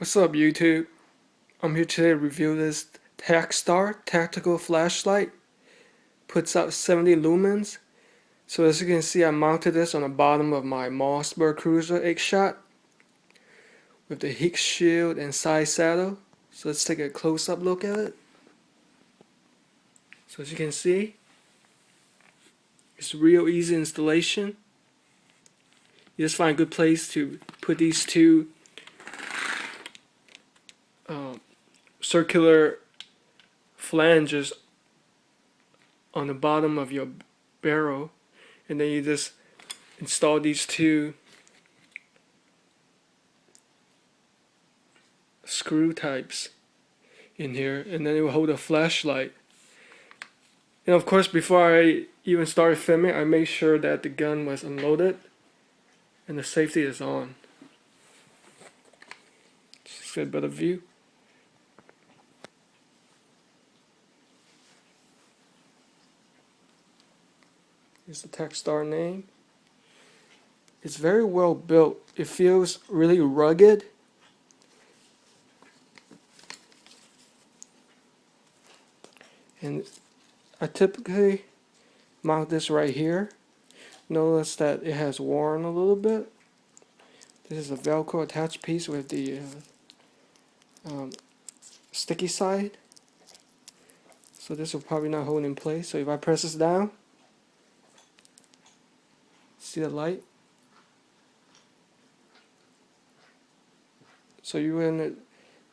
What's up, YouTube? I'm here today to review this TacStar tactical flashlight. Puts out 70 lumens. So as you can see, I mounted this on the bottom of my Mossberg Cruiser 8-shot with the heat shield and side saddle. So let's take a close-up look at it. So as you can see, it's real easy installation. You just find a good place to put these two circular flanges on the bottom of your barrel, and then you just install these two screw types in here, and then it will hold a flashlight. And of course, before I even started filming, I made sure that the gun was unloaded and the safety is on. Just get a better view. Here's the TacStar name. It's very well built. It feels really rugged. And I typically mount this right here. Notice that it has worn a little bit. This is a Velcro attached piece with the sticky side. So this will probably not hold in place. So if I press this down, see the light? So you want it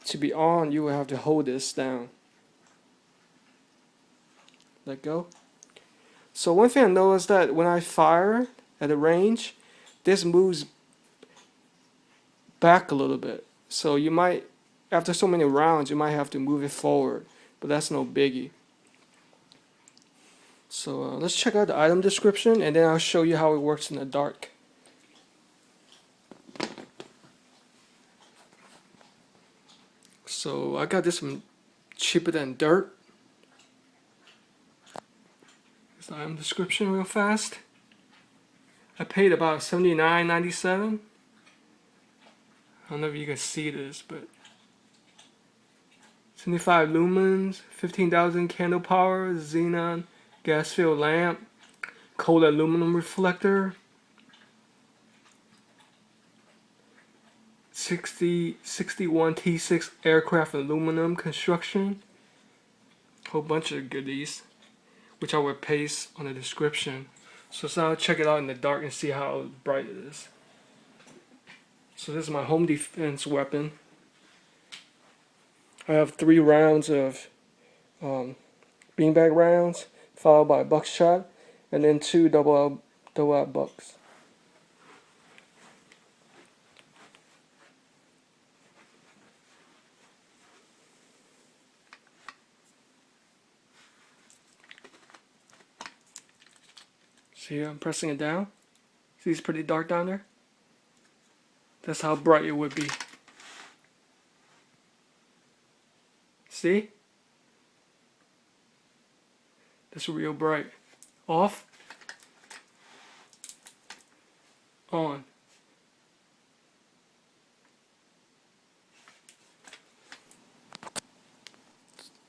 to be on, you will have to hold this down. Let go. So one thing I noticed that when I fire at a range, this moves back a little bit. So you might, after so many rounds, you might have to move it forward, but that's no biggie. So let's check out the item description, and then I'll show you how it works in the dark. So I got this from Cheaper Than Dirt. Here's the item description real fast. I paid about $79.97. I don't know if you can see this, but 75 lumens, 15,000 candle power, xenon gas-filled lamp, cold aluminum reflector, 61 T6 aircraft aluminum construction, whole bunch of goodies, which I will paste on the description. So now check it out in the dark and see how bright it is. So this is my home defense weapon. I have 3 rounds of beanbag rounds, followed by buckshot, and then 2 double out bucks. See here, I'm pressing it down. See, it's pretty dark down there. That's how bright it would be. See? That's real bright. Off. On.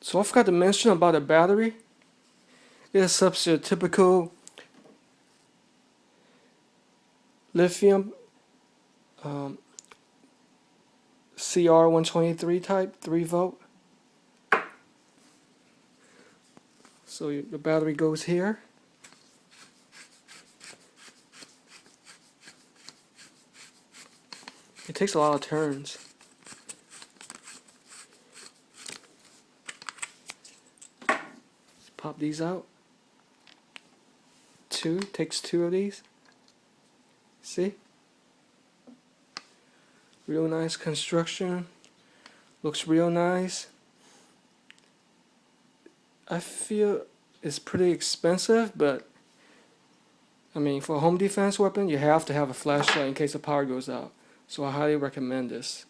So I forgot to mention about the battery. It is such a typical lithium CR123 type 3-volt. So the battery goes here. It takes a lot of turns. Pop these out. Takes 2 of these. See? Real nice construction. Looks real nice. I feel it's pretty expensive, but I mean, for a home defense weapon, you have to have a flashlight in case the power goes out. So I highly recommend this.